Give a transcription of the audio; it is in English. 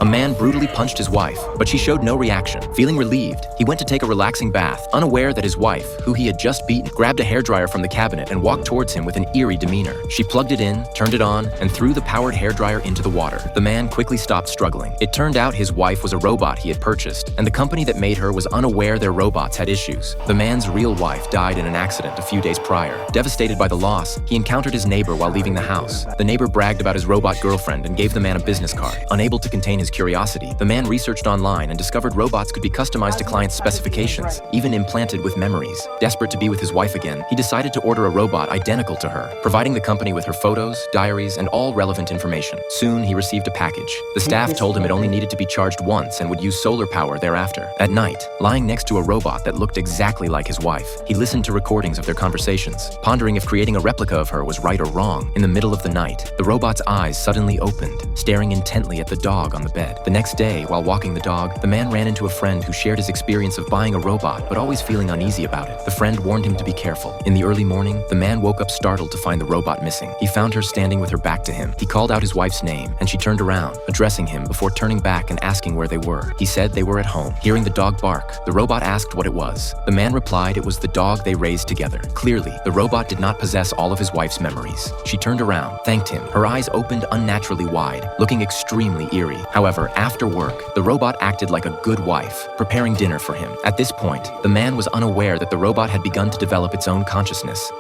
A man brutally punched his wife, but she showed no reaction. Feeling relieved, he went to take a relaxing bath, unaware that his wife, who he had just beaten, grabbed a hairdryer from the cabinet and walked towards him with an eerie demeanor. She plugged it in, turned it on, and threw the powered hairdryer into the water. The man quickly stopped struggling. It turned out his wife was a robot he had purchased, and the company that made her was unaware their robots had issues. The man's real wife died in an accident a few days prior. Devastated by the loss, he encountered his neighbor while leaving the house. The neighbor bragged about his robot girlfriend and gave the man a business card. Unable to contain his curiosity, the man researched online and discovered robots could be customized to clients' specifications, even implanted with memories. Desperate to be with his wife again, he decided to order a robot identical to her, providing the company with her photos, diaries, and all relevant information. Soon, he received a package. The staff told him it only needed to be charged once and would use solar power thereafter. At night, lying next to a robot that looked exactly like his wife, he listened to recordings of their conversations, pondering if creating a replica of her was right or wrong. In the middle of the night, the robot's eyes suddenly opened, staring intently at the dog on the bed. The next day, while walking the dog, the man ran into a friend who shared his experience of buying a robot but always feeling uneasy about it. The friend warned him to be careful. In the early morning, the man woke up startled to find the robot missing. He found her standing with her back to him. He called out his wife's name, and she turned around, addressing him before turning back and asking where they were. He said they were at home. Hearing the dog bark, the robot asked what it was. The man replied it was the dog they raised together. Clearly, the robot did not possess all of his wife's memories. She turned around, thanked him. Her eyes opened unnaturally wide, looking extremely eerie. However, after work, the robot acted like a good wife, preparing dinner for him. At this point, the man was unaware that the robot had begun to develop its own consciousness.